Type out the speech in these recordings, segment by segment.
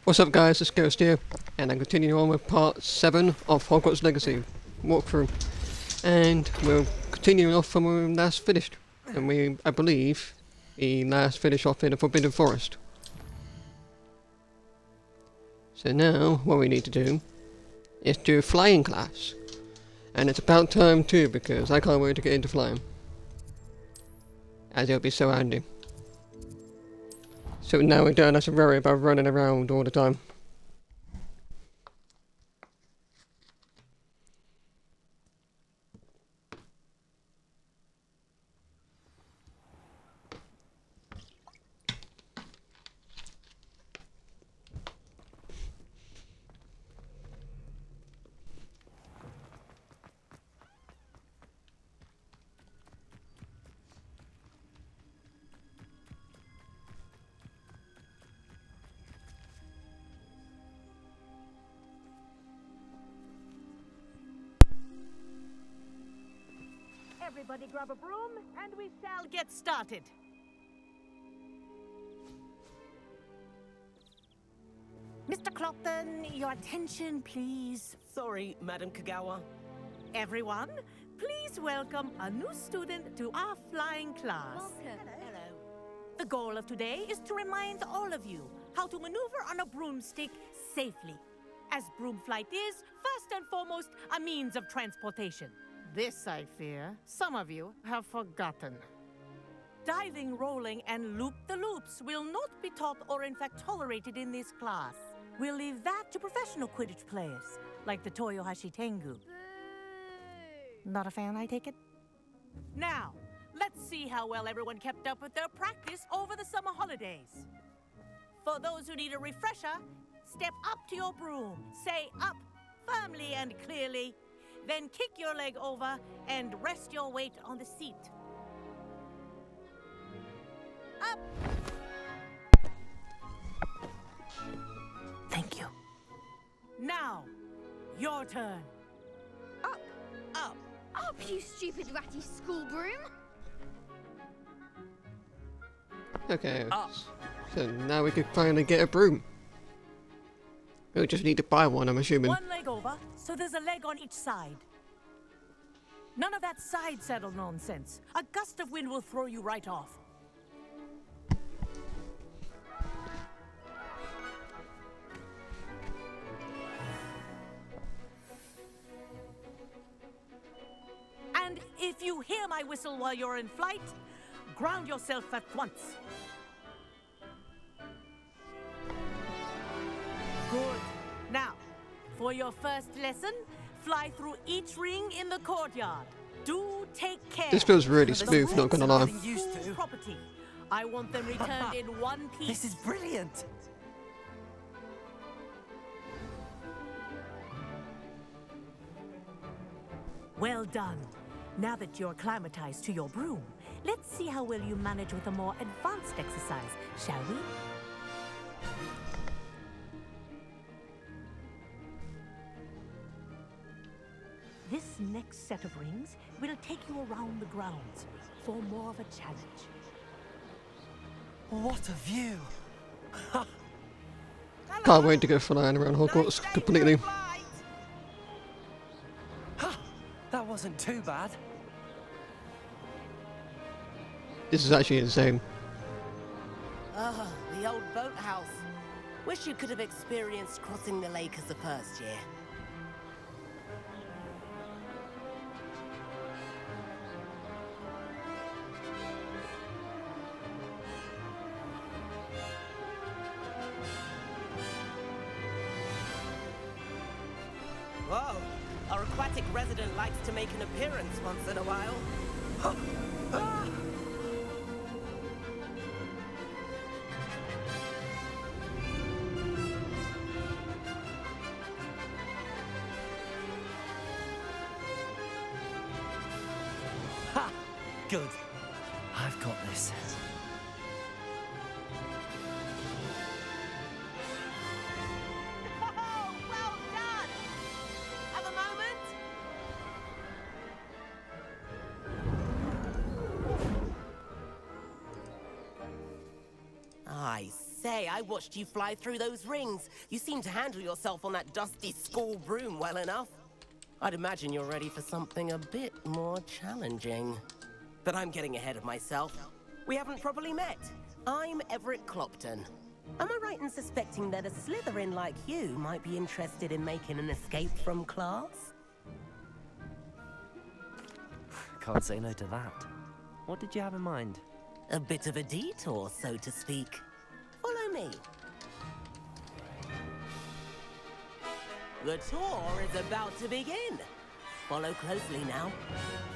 What's up guys, it's Ghost here, and I'm continuing on with part 7 of Hogwarts Legacy walkthrough. And we're continuing off from where we last finished. And I believe, we last finished off in the Forbidden Forest. So now, what we need to do is do flying class. And it's about time too, because I can't wait to get into flying. As it'll be so handy. So now we don't have to worry about running around all the time. Everybody grab a broom, and we shall get started. Mr. Clopton, your attention, please. Sorry, Madam Kagawa. Everyone, please welcome a new student to our flying class. Welcome. Hello. The goal of today is to remind all of you how to maneuver on a broomstick safely, as broom flight is, first and foremost, a means of transportation. This, I fear, some of you have forgotten. Diving, rolling, and loop-the-loops will not be taught or in fact tolerated in this class. We'll leave that to professional Quidditch players, like the Toyohashi Tengu. Not a fan, I take it? Now, let's see how well everyone kept up with their practice over the summer holidays. For those who need a refresher, step up to your broom, say up firmly and clearly, then kick your leg over and rest your weight on the seat. Up! Thank you. Now, your turn. Up! Up! Up, you stupid ratty school broom! Okay, Up. so now we can finally get a broom. We'll just need to buy one, I'm assuming. One leg over, so there's a leg on each side. None of that side saddle nonsense. A gust of wind will throw you right off. And if you hear my whistle while you're in flight, ground yourself at once. Good. Now, for your first lesson, fly through each ring in the courtyard. Do take care. This feels really The smooth, not gonna rules lie. are getting used to. Property. I want them returned in one piece. This is brilliant. Well done. Now that you're acclimatized to your broom, let's see how well you manage with a more advanced exercise, shall we? This next set of rings will take you around the grounds for more of a challenge. What a view. Can't wait to go flying around Hogwarts completely. That wasn't too bad. This is actually insane. Ah, the old boathouse. Wish you could have experienced crossing the lake as the first year. Whoa, our aquatic resident likes to make an appearance once in a while. Ha! Good. I've got this. Oh, well done! Have a moment? I say, I watched you fly through those rings. You seem to handle yourself on that dusty school broom well enough. I'd imagine you're ready for something a bit more challenging. But I'm getting ahead of myself. We haven't properly met. I'm Everett Clopton. Am I right in suspecting that a Slytherin like you might be interested in making an escape from class? Can't say no to that. What did you have in mind? A bit of a detour, so to speak. Follow me. The tour is about to begin. Follow closely now.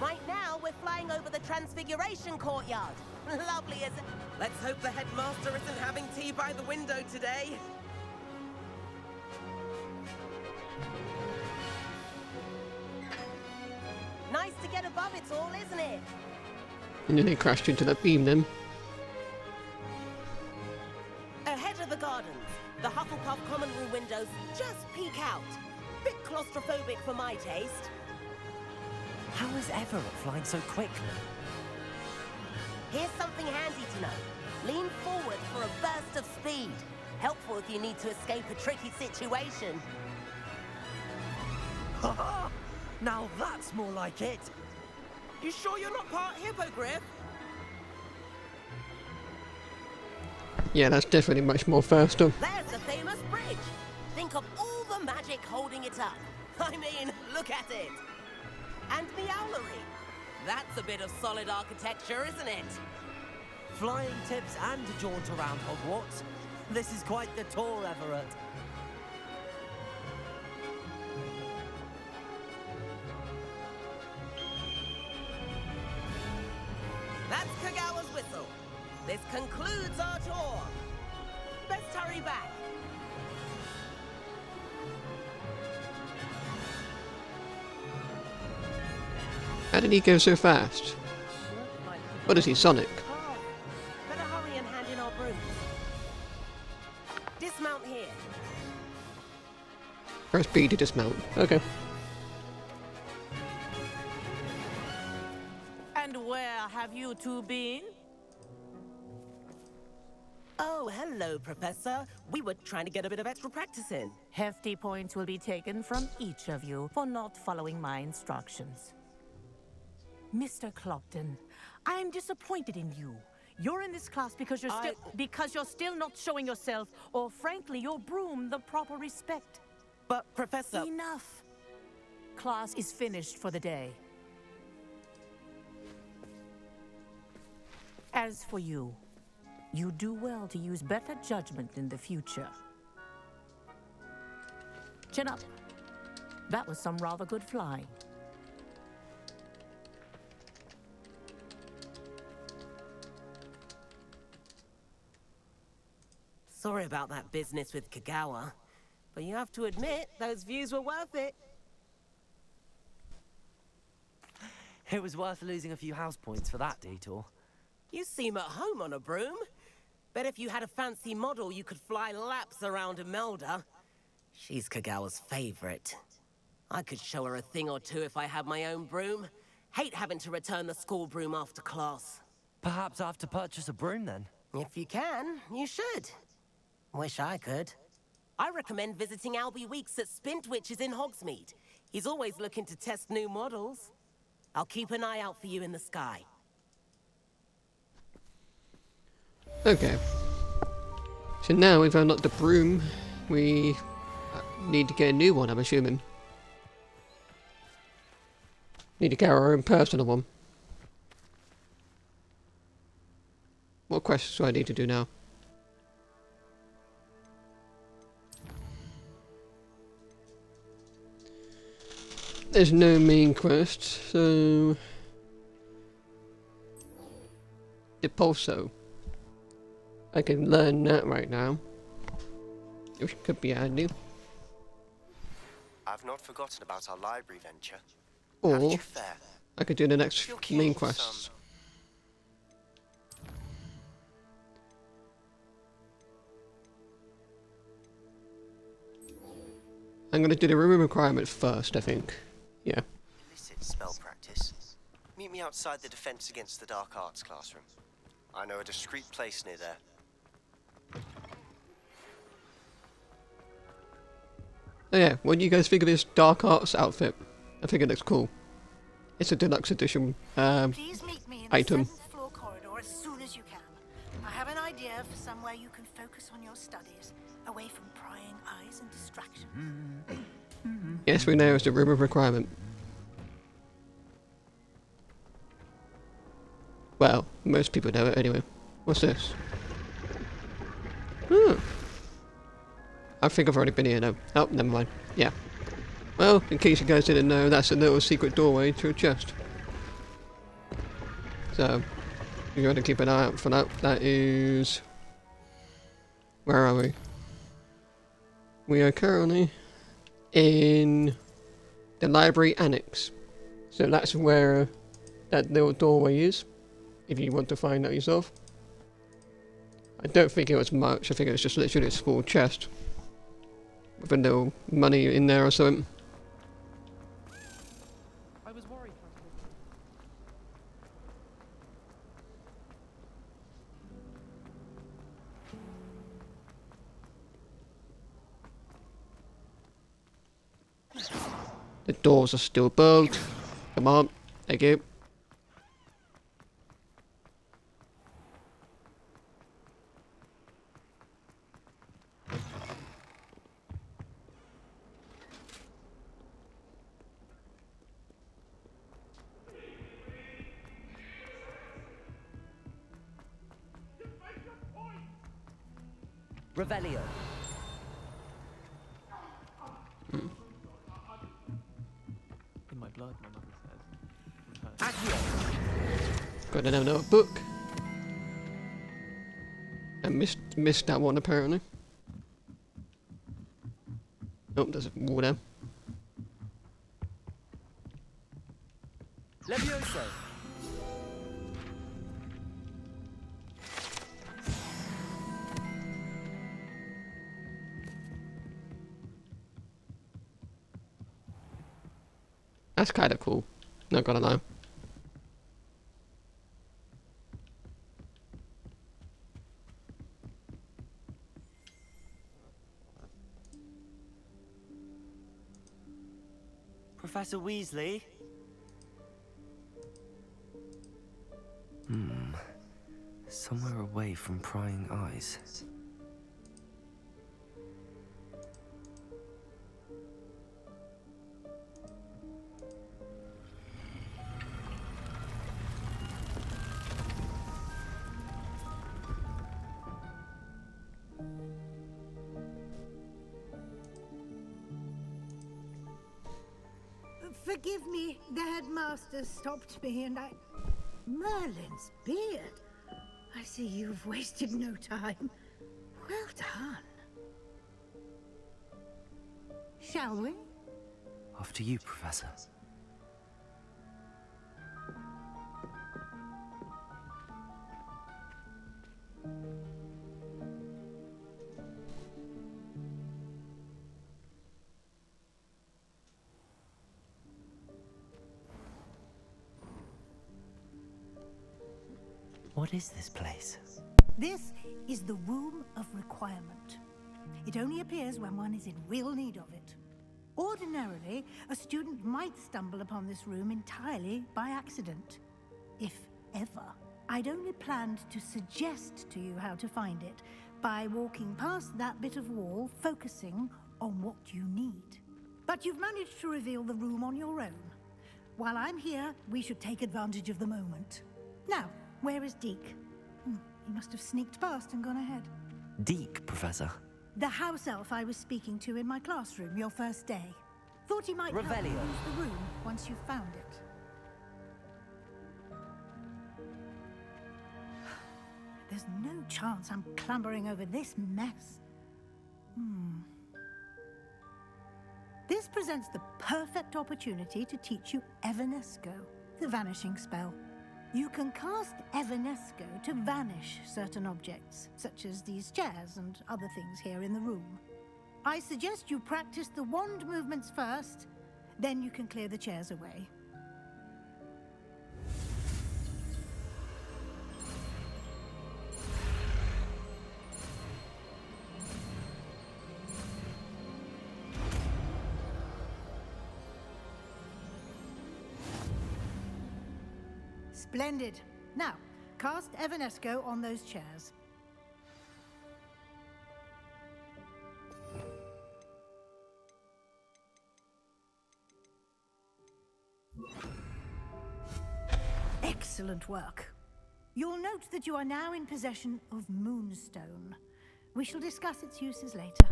Right now, we're flying over the Transfiguration Courtyard. Lovely as... Let's hope the headmaster isn't having tea by the window today. Nice to get above it all, isn't it? And then they crashed into that beam then. Ahead of the gardens, the Hufflepuff common room windows just peek out. Bit claustrophobic for my taste. How is Everett flying so quickly? Here's something handy to know. Lean forward for a burst of speed. Helpful if you need to escape a tricky situation. Ha! Now that's more like it. You sure you're not part hippogriff? Yeah, that's definitely much more faster. There's the famous bridge. Think of all the magic holding it up. I mean, look at it. And the owlery. That's a bit of solid architecture, isn't it? Flying tips and a jaunt around Hogwarts. This is quite the tour, Everett. That's Kagawa's whistle. This concludes our tour. Let's hurry back. How did he go so fast? What is he, Sonic? Oh, better hurry and hand in our brooms. Dismount here. Press B to dismount. Okay. And where have you two been? Oh, hello, Professor. We were trying to get a bit of extra practice in. Hefty points will be taken from each of you for not following my instructions. Mr. Clopton, I'm disappointed in you. You're in this class because you're still not showing yourself, or frankly, your broom the proper respect. But, Professor... Enough. Class is finished for the day. As for you, you do well to use better judgment in the future. Chin up. That was some rather good flying. Sorry about that business with Kagawa, but you have to admit, those views were worth it. It was worth losing a few house points for that detour. You seem at home on a broom. Bet if you had a fancy model, you could fly laps around Imelda. She's Kagawa's favorite. I could show her a thing or two if I had my own broom. Hate having to return the school broom after class. Perhaps I have to purchase a broom then. If you can, you should. Wish I could. I recommend visiting Albie Weeks at Spintwitches in Hogsmeade. He's always looking to test new models. I'll keep an eye out for you in the sky. Okay. So now we've unlocked the broom. We need to get a new one, I'm assuming. Need to get our own personal one. What quests do I need to do now? There's no main quest, so... Depulso. I can learn that right now. Which could be handy. I've not forgotten about our library venture. How did Or you fare? I could do the next Feel keen main for quests. some- I'm gonna do the room requirement first, I think. Yeah. Illicit spell practice. Meet me outside the Defense Against the Dark Arts classroom. I know a discreet place near there. Oh yeah, what do you guys think of this dark arts outfit? I think it looks cool. It's a deluxe edition Please meet me in the item. 7th floor corridor as soon as you can. I have an idea for somewhere you can focus on your studies, away from prying eyes and distractions. Yes, we know it's the room of requirement. Well, most people know it anyway. What's this? Hmm. I think I've already been here now. Oh, never mind. Yeah. Well, in case you guys didn't know, that's a little secret doorway to a chest. So, you got to keep an eye out for that. That is... Where are we? We are currently in the library annex. So that's where that little doorway is, if you want to find out yourself. I don't think it was much, I think it was just literally a small chest with a little money in there or something. I was worried. The doors are still bugged. Come on, thank you. Revelio. In my blood, my mother says. Accio. Got another book. I missed that one apparently. Oh, there's a wall there. Levioso. That's kind of cool. Not gonna lie. Professor Weasley. Somewhere away from prying eyes. Forgive me, the headmaster stopped me and I... Merlin's beard. I see you've wasted no time. Well done. Shall we? After you, Professor. What is this place? This is the Room of Requirement. It only appears when one is in real need of it. Ordinarily, a student might stumble upon this room entirely by accident. If ever. I'd only planned to suggest to you how to find it by walking past that bit of wall, focusing on what you need. But you've managed to reveal the room on your own. While I'm here, we should take advantage of the moment. Now, where is Deke? He must have sneaked past and gone ahead. Deke, Professor. The house elf I was speaking to in my classroom your first day. Thought he might help you Revelio. use the room once you've found it. There's no chance I'm clambering over this mess. This presents the perfect opportunity to teach you Evanesco, the vanishing spell. You can cast Evanesco to vanish certain objects, such as these chairs and other things here in the room. I suggest you practice the wand movements first, then you can clear the chairs away. Splendid. Now, cast Evanesco on those chairs. Excellent work. You'll note that you are now in possession of Moonstone. We shall discuss its uses later.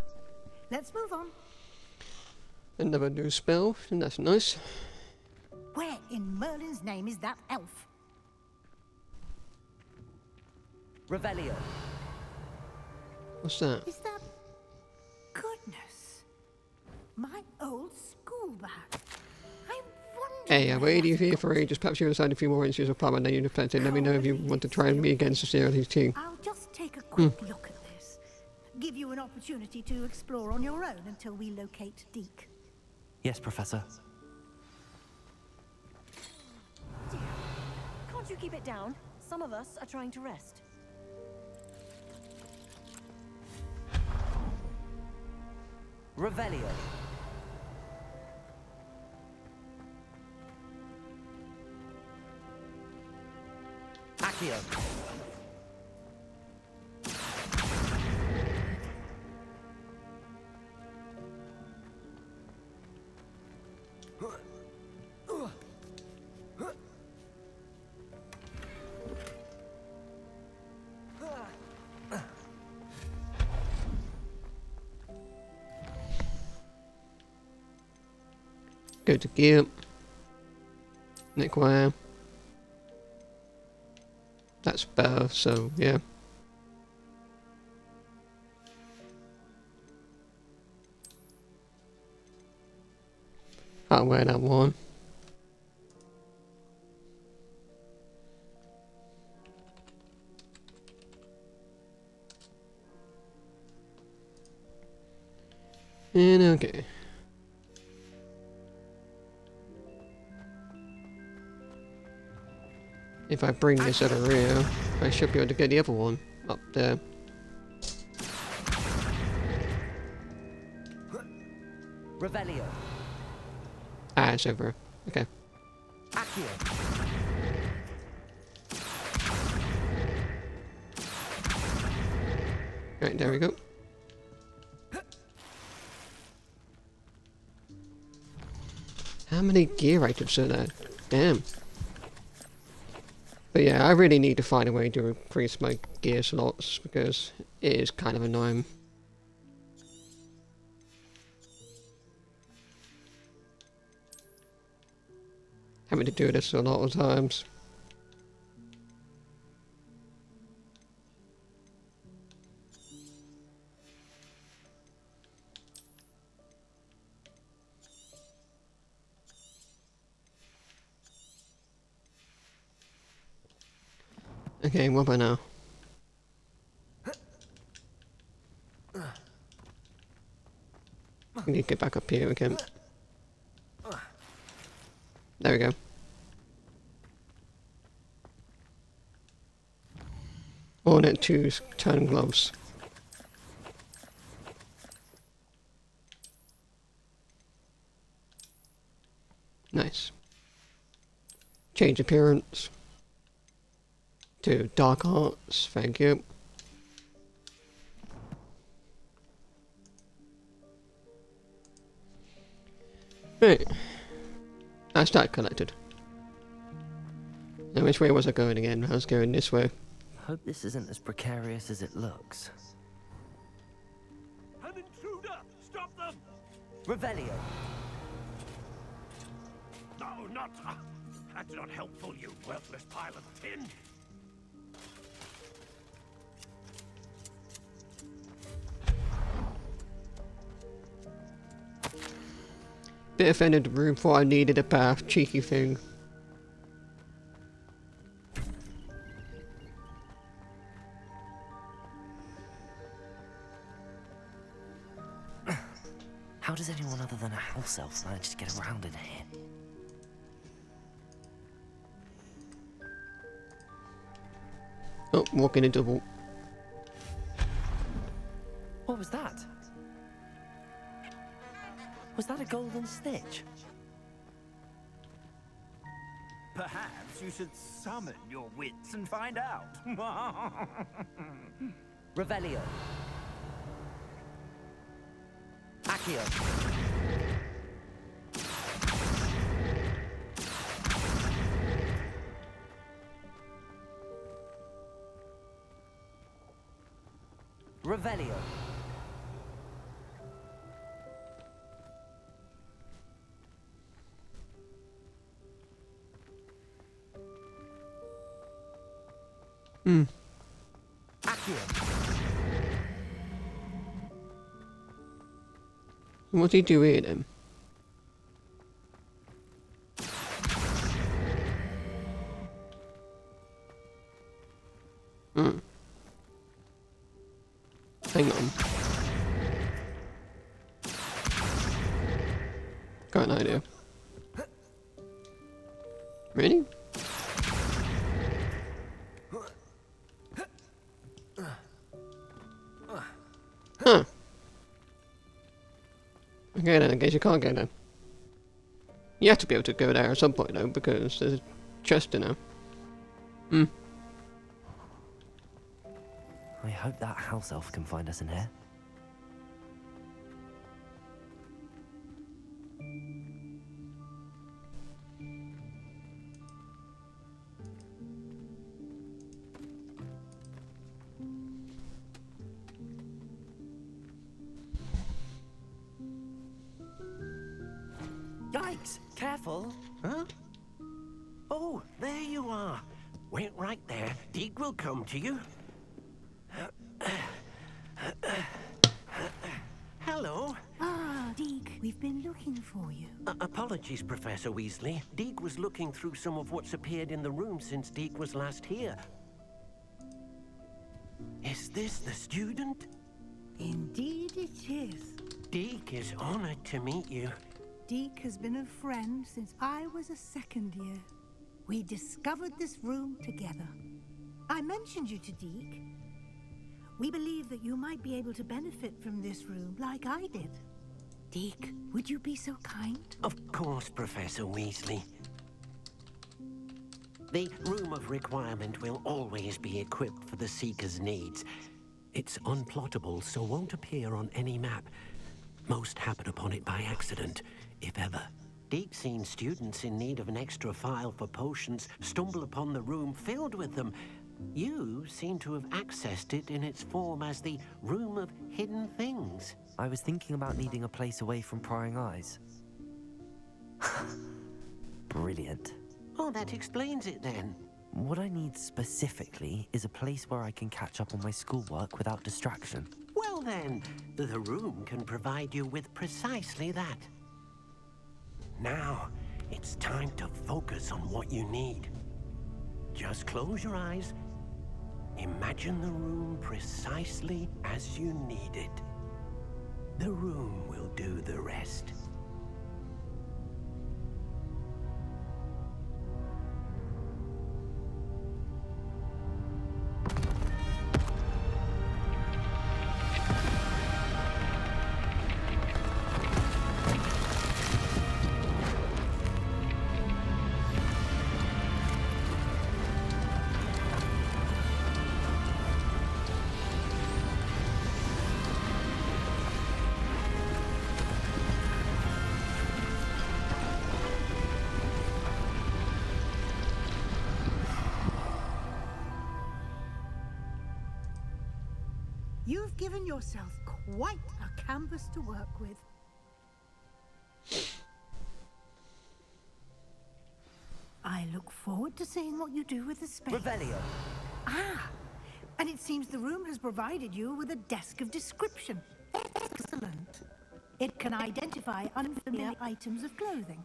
Let's move on. Another new spell, and that's nice. Where in Merlin's name is that elf? Revelio. What's that? Is that... Goodness. My old school bag. I wonder... Hey, I waited here for ages. Perhaps you decide a few more inches of plumb and then you'd have planted. Let me know if you want to try me again sincerely, too. I'll just take a quick look at this. Give you an opportunity to explore on your own until we locate Deke. Yes, Professor. Dear, can't you keep it down? Some of us are trying to rest. Revelio. Accio. Go to gear. Neckwire. That's better, so yeah. I'll wear that one. And okay. If I bring this over here, I should be able to get the other one up there. Revelio. Ah, it's over. Okay. Accio. Right, there we go. How many gear items are there? Damn. But yeah, I really need to find a way to increase my gear slots because it is kind of annoying. Having to do this a lot of times. Okay, what about now? We need to get back up here again. There we go. Ornate 2's turn gloves. Nice. Change appearance. To dark arts, thank you. Right. That's that collected. Now which way was I going again? I was going this way. Hope this isn't as precarious as it looks. An intruder! Stop them! Revelio. No, not... That's not helpful, you worthless pile of tin! Bit offended the room, thought I needed a bath, cheeky thing. How does anyone other than a house elf manage to get around in here? Oh, walking into the wall. What was that? Was that a golden stitch? Perhaps you should summon your wits and find out. Revelio. Accio. Revelio. Accio. What do you do here then? Hang on. Got an idea. Really? Huh. Okay then, I guess you can't go there. You have to be able to go there at some point though, because there's a chest in there. I hope that house elf can find us in here. Yikes! Careful! Huh? Oh, there you are. Wait right there. Deek will come to you. Hello. Ah, Deke, we've been looking for you. Apologies, Professor Weasley. Deek was looking through some of what's appeared in the room since Deek was last here. Is this the student? Indeed it is. Deek is honored to meet you. Deke has been a friend since I was a second year. We discovered this room together. I mentioned you to Deke. We believe that you might be able to benefit from this room like I did. Deke, would you be so kind? Of course, Professor Weasley. The Room of Requirement will always be equipped for the Seeker's needs. It's unplottable, so won't appear on any map. Most happen upon it by accident, if ever. Deke's seen students in need of an extra file for potions stumble upon the room filled with them. You seem to have accessed it in its form as the Room of Hidden Things. I was thinking about needing a place away from prying eyes. Brilliant. Oh, that explains it then. What I need specifically is a place where I can catch up on my schoolwork without distraction. Well then, the room can provide you with precisely that. Now, it's time to focus on what you need. Just close your eyes. Imagine the room precisely as you need it. The room will do the rest. You've given yourself quite a canvas to work with. I look forward to seeing what you do with the space. Revelio. Ah, and it seems the room has provided you with a desk of description. Excellent. It can identify unfamiliar items of clothing.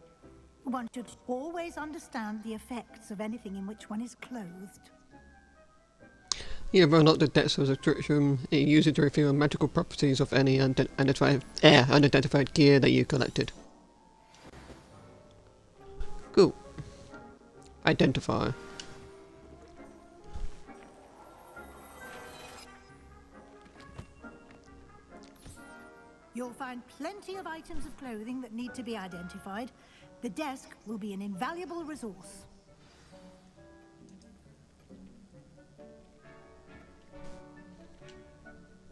One should always understand the effects of anything in which one is clothed. Yeah, but not the depths of description. It uses to reveal magical properties of any unidentified gear that you collected. Cool. Identifier. You'll find plenty of items of clothing that need to be identified. The desk will be an invaluable resource.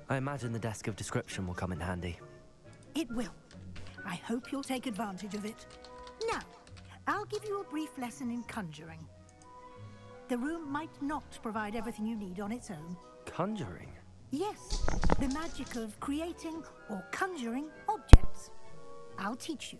I imagine the desk of description will come in handy. It will. I hope you'll take advantage of it. Now, I'll give you a brief lesson in conjuring. The room might not provide everything you need on its own. Conjuring? Yes, the magic of creating or conjuring objects. I'll teach you.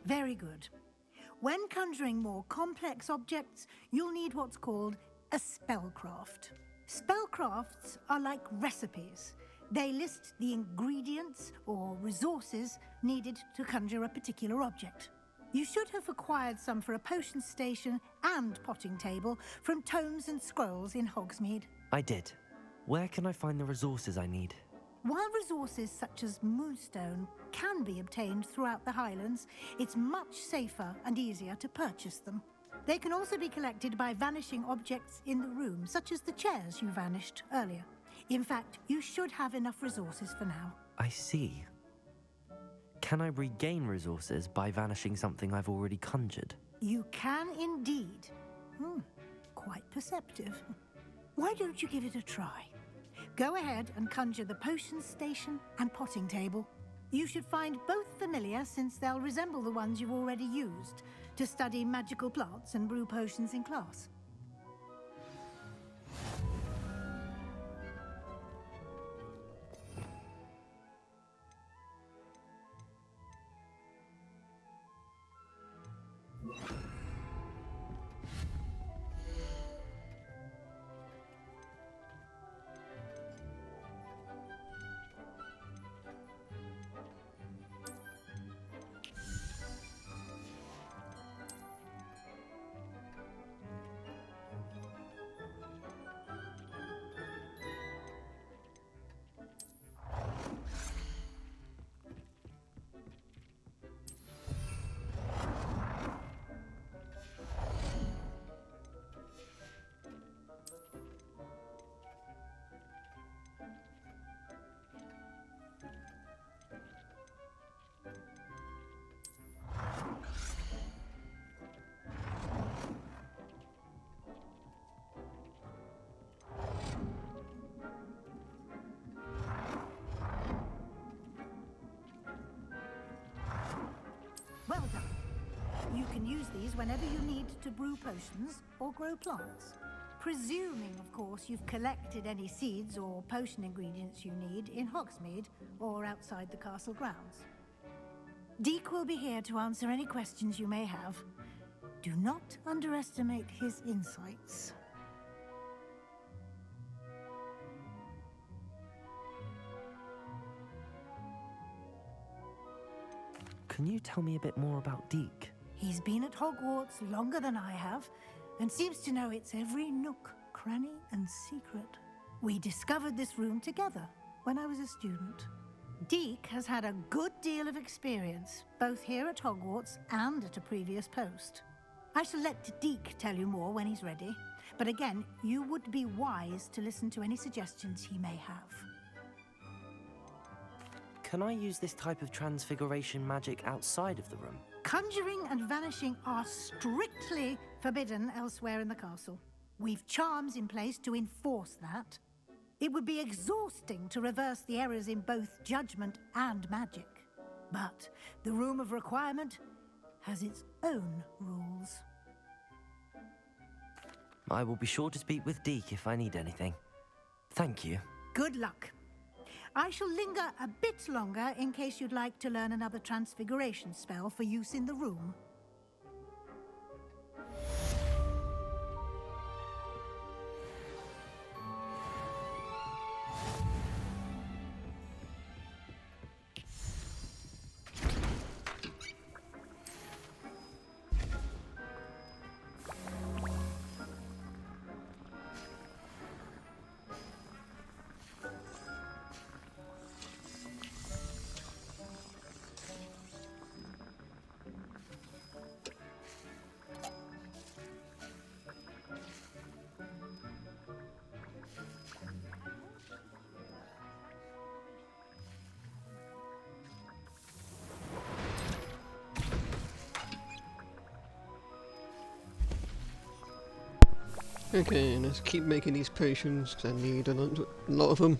Very good. When conjuring more complex objects, you'll need what's called a spellcraft. Spellcrafts are like recipes. They list the ingredients or resources needed to conjure a particular object. You should have acquired some for a potion station and potting table from tomes and scrolls in Hogsmeade. I did. Where can I find the resources I need? While resources such as moonstone can be obtained throughout the Highlands, it's much safer and easier to purchase them. They can also be collected by vanishing objects in the room, such as the chairs you vanished earlier. In fact, you should have enough resources for now. I see. Can I regain resources by vanishing something I've already conjured? You can indeed. Quite perceptive. Why don't you give it a try? Go ahead and conjure the potion station and potting table. You should find both familiar, since they'll resemble the ones you've already used to study magical plants and brew potions in class. Well done. You can use these whenever you need to brew potions or grow plants. Presuming, of course, you've collected any seeds or potion ingredients you need in Hogsmeade or outside the castle grounds. Deek will be here to answer any questions you may have. Do not underestimate his insights. Can you tell me a bit more about Deek? He's been at Hogwarts longer than I have, and seems to know its every nook, cranny, and secret. We discovered this room together when I was a student. Deek has had a good deal of experience, both here at Hogwarts and at a previous post. I shall let Deek tell you more when he's ready, but again, you would be wise to listen to any suggestions he may have. Can I use this type of transfiguration magic outside of the room? Conjuring and vanishing are strictly forbidden elsewhere in the castle. We've charms in place to enforce that. It would be exhausting to reverse the errors in both judgment and magic. But the Room of Requirement has its own rules. I will be sure to speak with Deek if I need anything. Thank you. Good luck. I shall linger a bit longer in case you'd like to learn another transfiguration spell for use in the room. Okay, let's keep making these potions because I need a lot of them.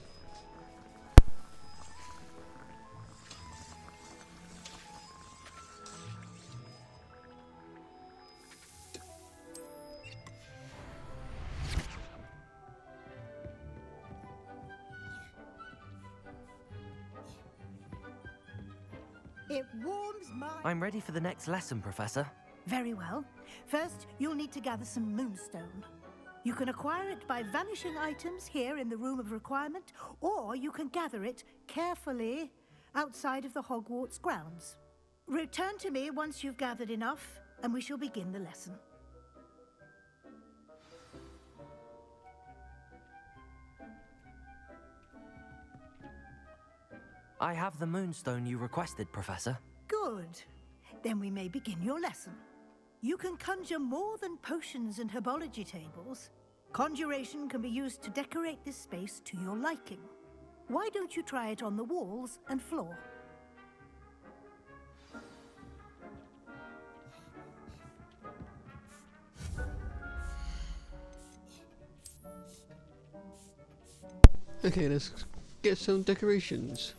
It warms my... I'm ready for the next lesson, Professor. Very well. First, you'll need to gather some moonstone. You can acquire it by vanishing items here in the Room of Requirement, or you can gather it carefully outside of the Hogwarts grounds. Return to me once you've gathered enough, and we shall begin the lesson. I have the moonstone you requested, Professor. Good. Then we may begin your lesson. You can conjure more than potions and herbology tables. Conjuration can be used to decorate this space to your liking. Why don't you try it on the walls and floor? Okay, let's get some decorations.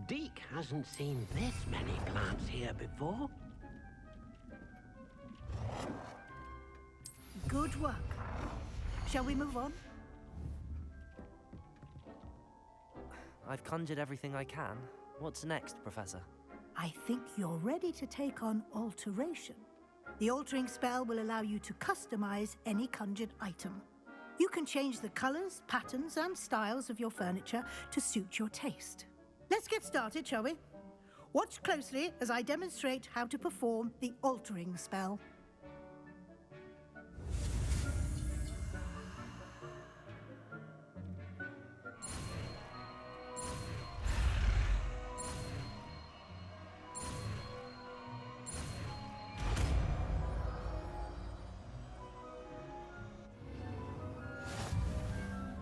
Deke hasn't seen this many plants here before. Good work. Shall we move on? I've conjured everything I can. What's next, Professor? I think you're ready to take on alteration. The altering spell will allow you to customize any conjured item. You can change the colors, patterns, and styles of your furniture to suit your taste. Let's get started, shall we? Watch closely as I demonstrate how to perform the altering spell.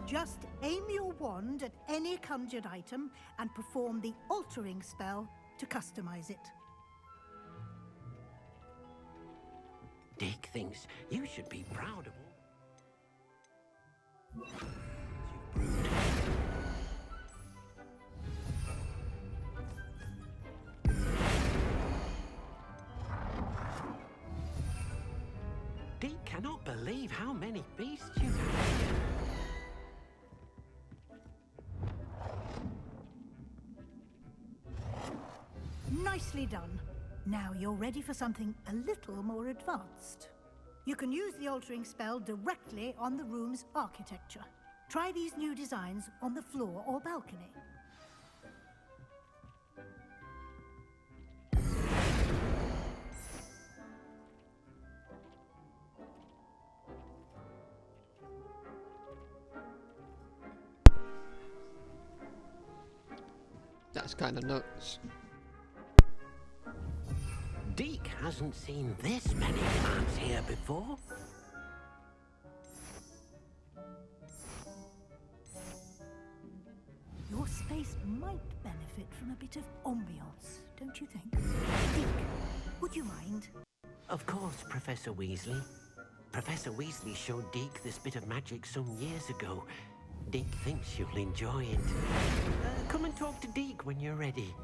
Just aim your wand at any conjured item and perform the altering spell to customize it. Deke thinks you should be proud of all you've brewed. Deke cannot believe how many beasts you have. Nicely done. Now you're ready for something a little more advanced. You can use the altering spell directly on the room's architecture. Try these new designs on the floor or balcony. That's kind of nuts. Deke hasn't seen this many plants here before. Your space might benefit from a bit of ambiance, don't you think? Deke, would you mind? Of course, Professor Weasley. Professor Weasley showed Deke this bit of magic some years ago. Deke thinks you'll enjoy it. Come and talk to Deke when you're ready.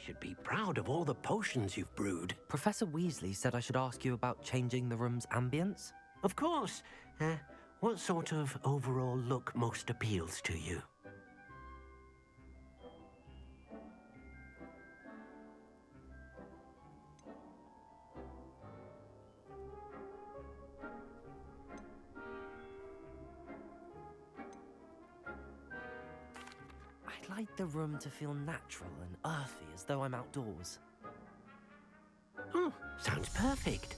should be proud of all the potions you've brewed. Professor Weasley said I should ask you about changing the room's ambience. Of course. What sort of overall look most appeals to you? I'd like the room to feel natural and earthy, as though I'm outdoors. Oh, sounds perfect.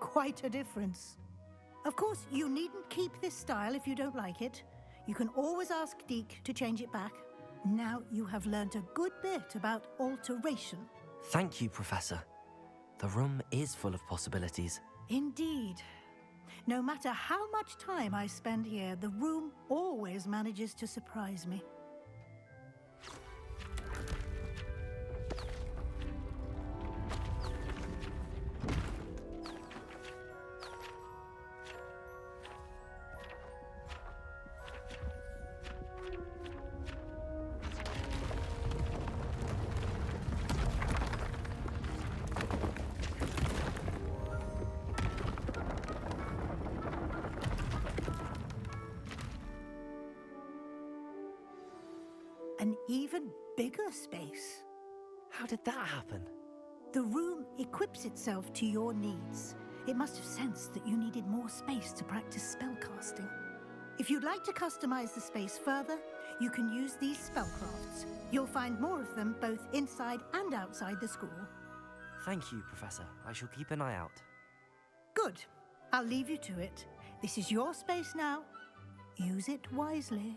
Quite a difference. Of course, you needn't keep this style if you don't like it. You can always ask Deke to change it back. Now you have learnt a good bit about alteration. Thank you, Professor. The room is full of possibilities. Indeed. No matter how much time I spend here, the room always manages to surprise me. An even bigger space. How did that happen? The room equips itself to your needs. It must have sensed that you needed more space to practice spellcasting. If you'd like to customize the space further, you can use these spellcrafts. You'll find more of them both inside and outside the school. Thank you, Professor. I shall keep an eye out. Good. I'll leave you to it. This is your space now. Use it wisely.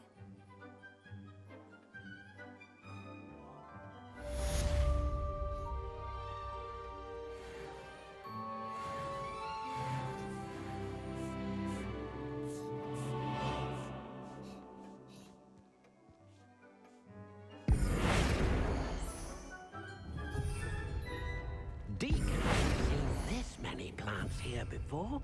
Deke hasn't seen this many plants here before.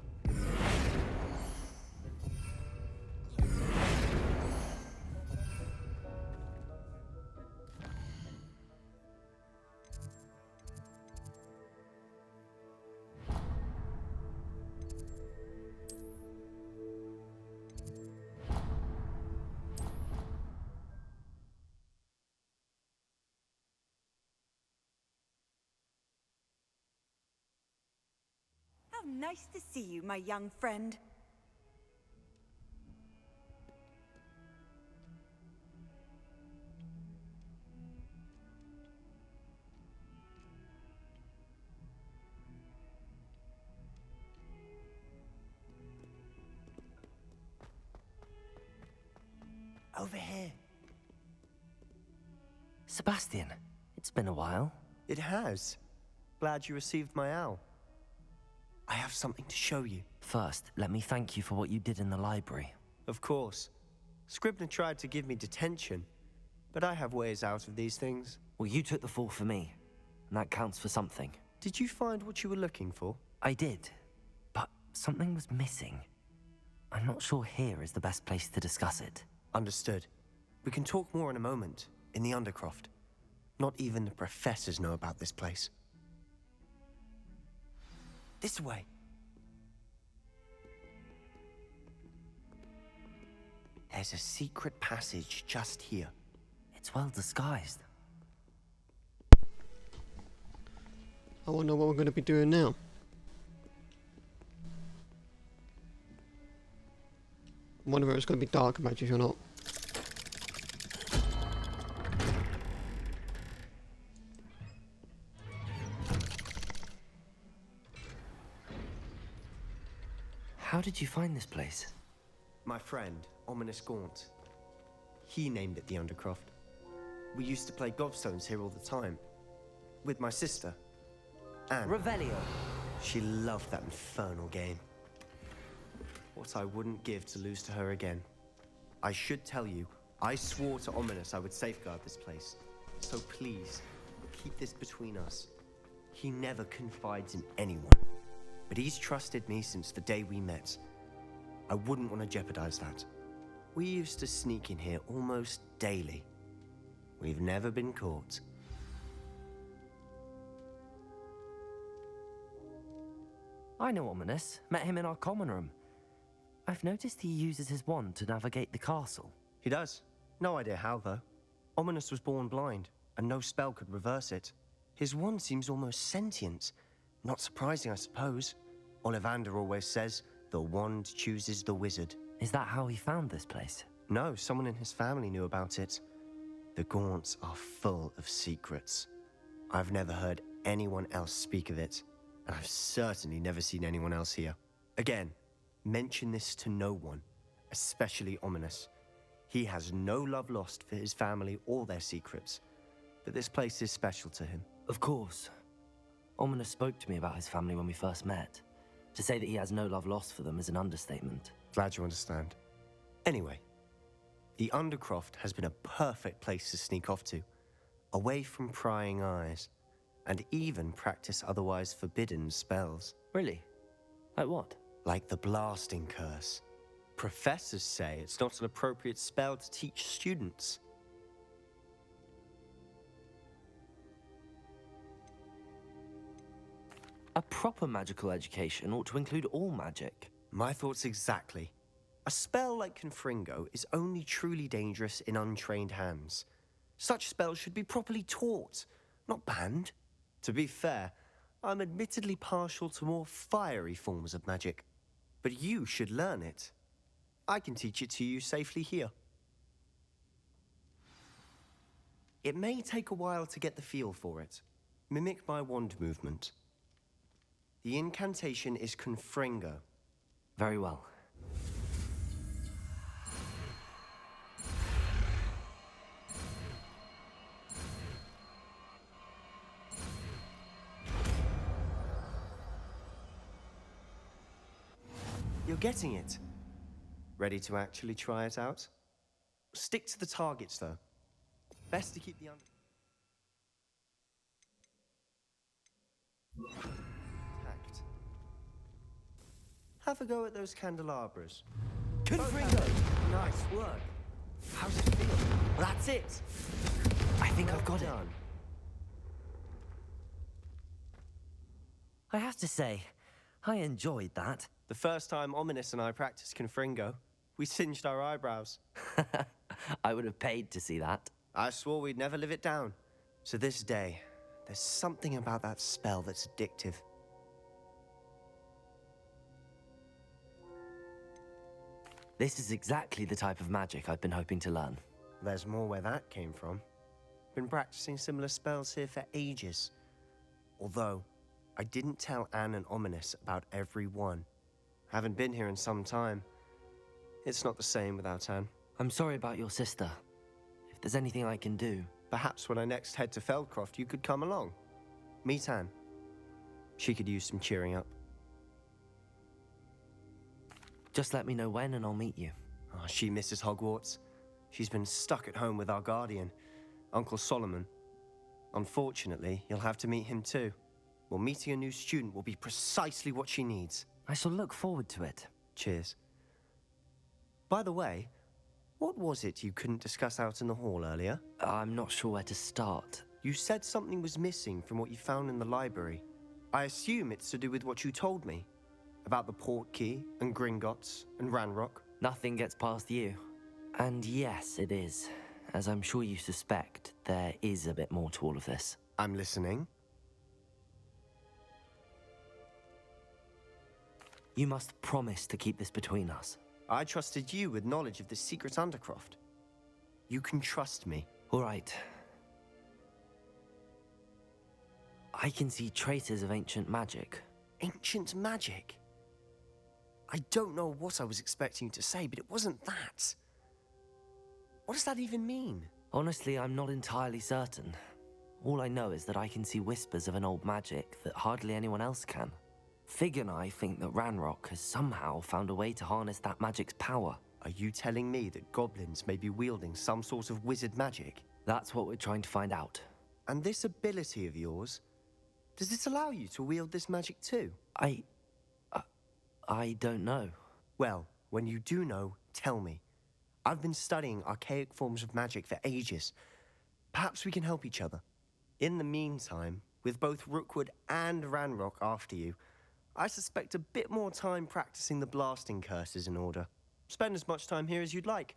How nice to see you, my young friend. Over here. Sebastian, it's been a while. It has. Glad you received my owl. I have something to show you. First, let me thank you for what you did in the library. Of course. Scribner tried to give me detention, but I have ways out of these things. Well, you took the fall for me, and that counts for something. Did you find what you were looking for? I did, but something was missing. I'm not sure here is the best place to discuss it. Understood. We can talk more in a moment, in the Undercroft. Not even the professors know about this place. This way. There's a secret passage just here. It's well disguised. I wonder what we're going to be doing now. I wonder if it's going to be dark magic or not. How did you find this place? My friend, Ominous Gaunt. He named it the Undercroft. We used to play gobstones here all the time. With my sister, Anne. Revelio. She loved that infernal game. What I wouldn't give to lose to her again. I should tell you, I swore to Ominous I would safeguard this place. So please, keep this between us. He never confides in anyone. But he's trusted me since the day we met. I wouldn't want to jeopardize that. We used to sneak in here almost daily. We've never been caught. I know Ominous. Met him in our common room. I've noticed he uses his wand to navigate the castle. He does. No idea how, though. Ominous was born blind, and no spell could reverse it. His wand seems almost sentient. Not surprising, I suppose. Ollivander always says, the wand chooses the wizard. Is that how he found this place? No, someone in his family knew about it. The Gaunts are full of secrets. I've never heard anyone else speak of it, and I've certainly never seen anyone else here. Again, mention this to no one, especially Ominous. He has no love lost for his family or their secrets, but this place is special to him. Of course. Ominous spoke to me about his family when we first met. To say that he has no love lost for them is an understatement. Glad you understand. Anyway, the Undercroft has been a perfect place to sneak off to, away from prying eyes, and even practice otherwise forbidden spells. Really? Like what? Like the blasting curse. Professors say it's not an appropriate spell to teach students. A proper magical education ought to include all magic. My thoughts exactly. A spell like Confringo is only truly dangerous in untrained hands. Such spells should be properly taught, not banned. To be fair, I'm admittedly partial to more fiery forms of magic. But you should learn it. I can teach it to you safely here. It may take a while to get the feel for it. Mimic my wand movement. The incantation is Confringo. Very well. You're getting it. Ready to actually try it out? Stick to the targets, though. Best to keep the tact. Have a go at those candelabras. Confringo! Nice work. How's it feel? Well, that's it. I think I've got it. Done. I have to say, I enjoyed that. The first time Ominous and I practiced Confringo, we singed our eyebrows. I would have paid to see that. I swore we'd never live it down. To this day, there's something about that spell that's addictive. This is exactly the type of magic I've been hoping to learn. There's more where that came from. Been practicing similar spells here for ages. Although, I didn't tell Anne and Ominous about every one. Haven't been here in some time. It's not the same without Anne. I'm sorry about your sister. If there's anything I can do... Perhaps when I next head to Feldcroft, you could come along. Meet Anne. She could use some cheering up. Just let me know when and I'll meet you. Oh, she misses Hogwarts. She's been stuck at home with our guardian, Uncle Solomon. Unfortunately, you'll have to meet him too. Well, meeting a new student will be precisely what she needs. I shall look forward to it. Cheers. By the way, what was it you couldn't discuss out in the hall earlier? I'm not sure where to start. You said something was missing from what you found in the library. I assume it's to do with what you told me. About the port key, and Gringotts, and Ranrock. Nothing gets past you. And yes, it is. As I'm sure you suspect, there is a bit more to all of this. I'm listening. You must promise to keep this between us. I trusted you with knowledge of the secret Undercroft. You can trust me. All right. I can see traces of ancient magic. Ancient magic? I don't know what I was expecting you to say, but it wasn't that. What does that even mean? Honestly, I'm not entirely certain. All I know is that I can see whispers of an old magic that hardly anyone else can. Fig and I think that Ranrock has somehow found a way to harness that magic's power. Are you telling me that goblins may be wielding some sort of wizard magic? That's what we're trying to find out. And this ability of yours, does this allow you to wield this magic too? I don't know. Well, when you do know, tell me. I've been studying archaic forms of magic for ages. Perhaps we can help each other. In the meantime, with both Rookwood and Ranrock after you, I suspect a bit more time practicing the blasting curse is in order. Spend as much time here as you'd like.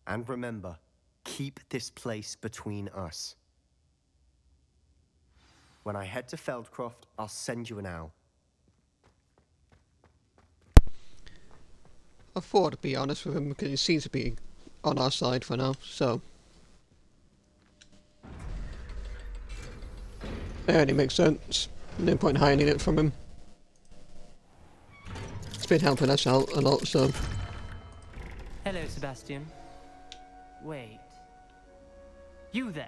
And remember, keep this place between us. When I head to Feldcroft, I'll send you an owl. I thought I'd be honest with him because he seems to be on our side for now, so. It only makes sense. No point hiding it from him. It's been helping us out a lot, so. Hello, Sebastian. Wait. You there?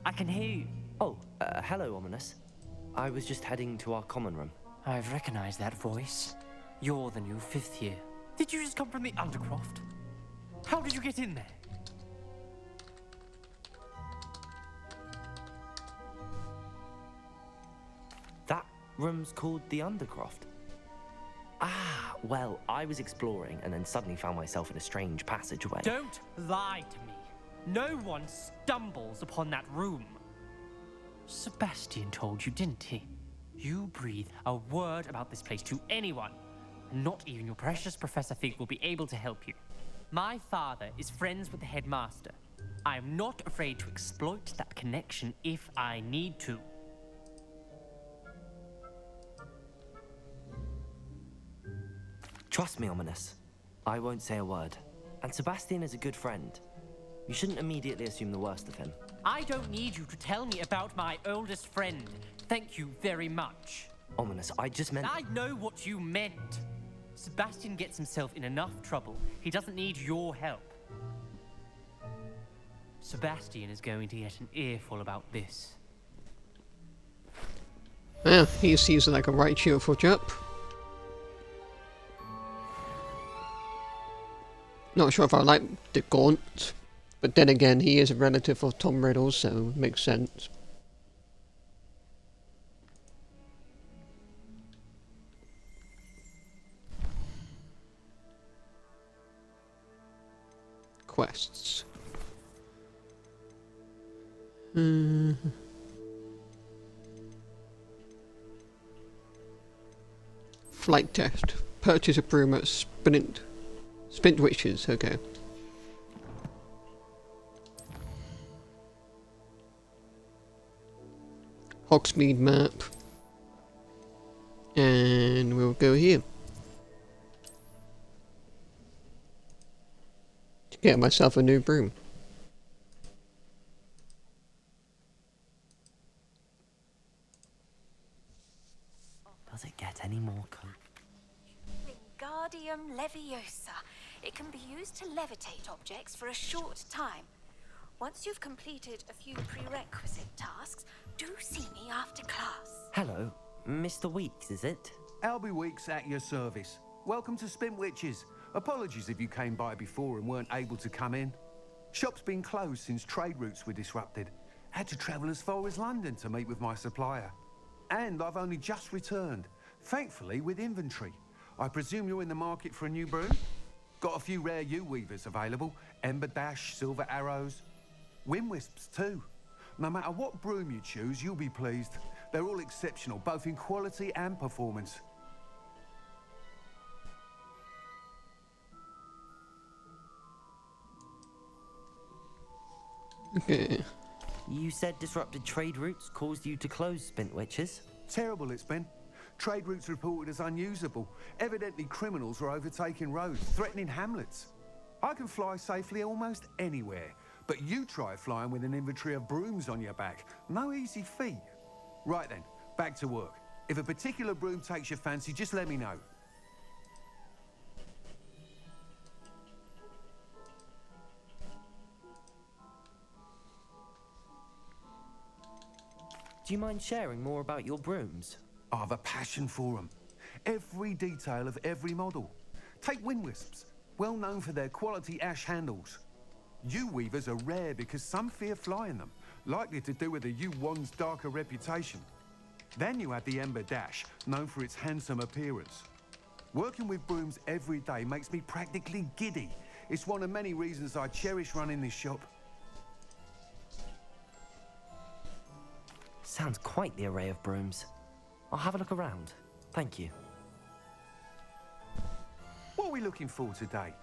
I can hear you. Oh, hello, Ominous. I was just heading to our common room. I've recognized that voice. You're the new 5th year. Did you just come from the Undercroft? How did you get in there? That room's called the Undercroft. Ah, well, I was exploring and then suddenly found myself in a strange passageway. Don't lie to me. No one stumbles upon that room. Sebastian told you, didn't he? You breathe a word about this place to anyone, and not even your precious Professor Fig will be able to help you. My father is friends with the headmaster. I am not afraid to exploit that connection if I need to. Trust me, Ominous. I won't say a word. And Sebastian is a good friend. You shouldn't immediately assume the worst of him. I don't need you to tell me about my oldest friend. Thank you very much. Ominous, I just meant... I know what you meant. Sebastian gets himself in enough trouble. He doesn't need your help. Sebastian is going to get an earful about this. Yeah, he seems like a right cheerful chap. Not sure if I like the gaunt, but then again, he is a relative of Tom Riddle, so it makes sense. Quests. Flight test. Purchase a broom at Spint Witches, okay. Hogsmeade map. And we'll go here. To get myself a new broom. Does it get any more Wingardium Leviosa. It can be used to levitate objects for a short time. Once you've completed a few prerequisite tasks, do see me after class. Hello, Mr. Weeks, is it? Albie Weeks at your service. Welcome to Spint Witches. Apologies if you came by before and weren't able to come in. Shop's been closed since trade routes were disrupted. Had to travel as far as London to meet with my supplier. And I've only just returned, thankfully with inventory. I presume you're in the market for a new broom? Got a few rare U-weavers available. Ember Dash, Silver Arrows. Wind Wisps too. No matter what broom you choose, you'll be pleased. They're all exceptional, both in quality and performance. Okay. You said disrupted trade routes caused you to close Spint Witches? Terrible it's been. Trade routes reported as unusable. Evidently criminals were overtaking roads, threatening hamlets. I can fly safely almost anywhere, but you try flying with an inventory of brooms on your back. No easy feat. Right then, back to work. If a particular broom takes your fancy, just let me know. Do you mind sharing more about your brooms? I have a passion for them. Every detail of every model. Take Wind Wisps, well known for their quality ash handles. U-weavers are rare because some fear flying them, likely to do with the U1's darker reputation. Then you have the Ember Dash, known for its handsome appearance. Working with brooms every day makes me practically giddy. It's one of many reasons I cherish running this shop. Sounds quite the array of brooms. I'll have a look around. Thank you. What are we looking for today?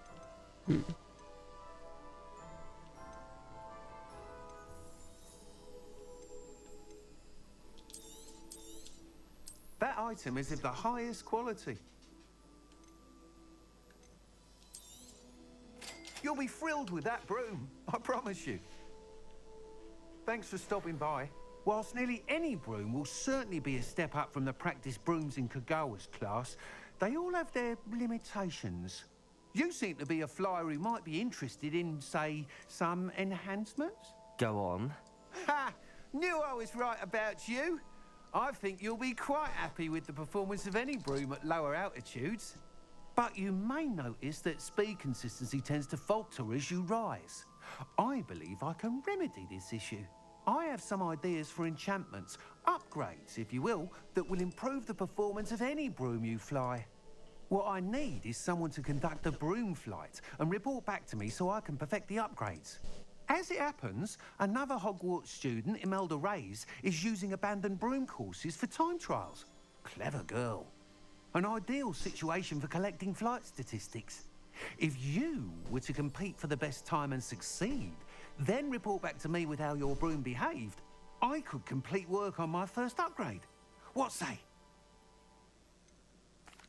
That item is of the highest quality. You'll be thrilled with that broom, I promise you. Thanks for stopping by. Whilst nearly any broom will certainly be a step up from the practice brooms in Kagawa's class, they all have their limitations. You seem to be a flyer who might be interested in, say, some enhancements? Go on. Ha! Knew I was right about you. I think you'll be quite happy with the performance of any broom at lower altitudes. But you may notice that speed consistency tends to falter as you rise. I believe I can remedy this issue. I have some ideas for enchantments, upgrades, if you will, that will improve the performance of any broom you fly. What I need is someone to conduct a broom flight and report back to me so I can perfect the upgrades. As it happens, another Hogwarts student, Imelda Reyes, is using abandoned broom courses for time trials. Clever girl. An ideal situation for collecting flight statistics. If you were to compete for the best time and succeed, then report back to me with how your broom behaved, I could complete work on my first upgrade. What say?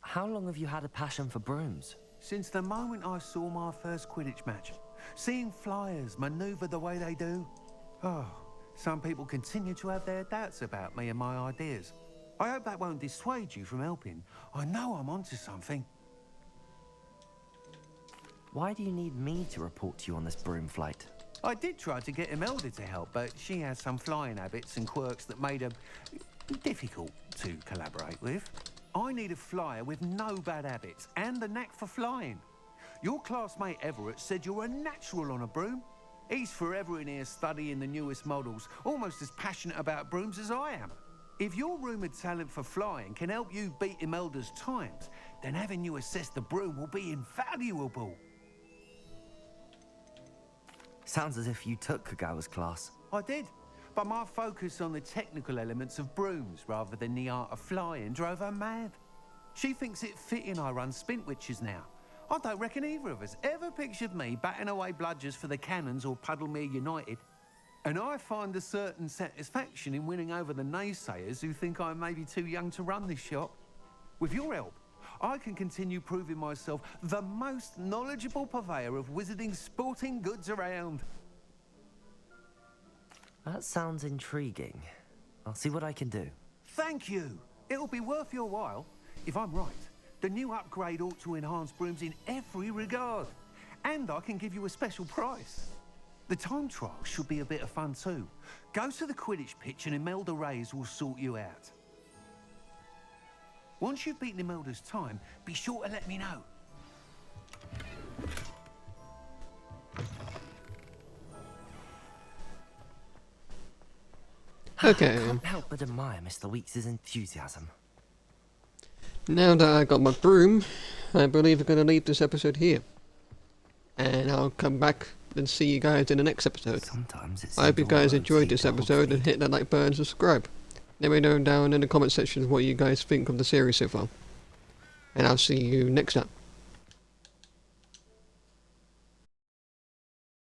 How long have you had a passion for brooms? Since the moment I saw my first Quidditch match. Seeing flyers maneuver the way they do. Oh, some people continue to have their doubts about me and my ideas. I hope that won't dissuade you from helping. I know I'm onto something. Why do you need me to report to you on this broom flight? I did try to get Imelda to help, but she has some flying habits and quirks that made her difficult to collaborate with. I need a flyer with no bad habits and the knack for flying. Your classmate Everett said you're a natural on a broom. He's forever in here studying the newest models, almost as passionate about brooms as I am. If your rumoured talent for flying can help you beat Imelda's times, then having you assess the broom will be invaluable. Sounds as if you took Kagawa's class. I did, but my focus on the technical elements of brooms rather than the art of flying drove her mad. She thinks it fitting I run Spintwitches now. I don't reckon either of us ever pictured me batting away bludgers for the Cannons or Puddlemere United. And I find a certain satisfaction in winning over the naysayers who think I may be too young to run this shop. With your help, I can continue proving myself the most knowledgeable purveyor of wizarding sporting goods around. That sounds intriguing. I'll see what I can do. Thank you. It'll be worth your while. If I'm right, the new upgrade ought to enhance brooms in every regard. And I can give you a special price. The time trial should be a bit of fun too. Go to the Quidditch pitch and Imelda Reyes will sort you out. Once you've beaten Imelda's time, be sure to let me know. Okay. I can't help but admire Mr. Weeks' enthusiasm. Now that I got my broom, I believe I'm going to leave this episode here. And I'll come back and see you guys in the next episode. I hope you guys enjoyed this episode and hit that like button and subscribe. Let me know down in the comment section what you guys think of the series so far. And I'll see you next time.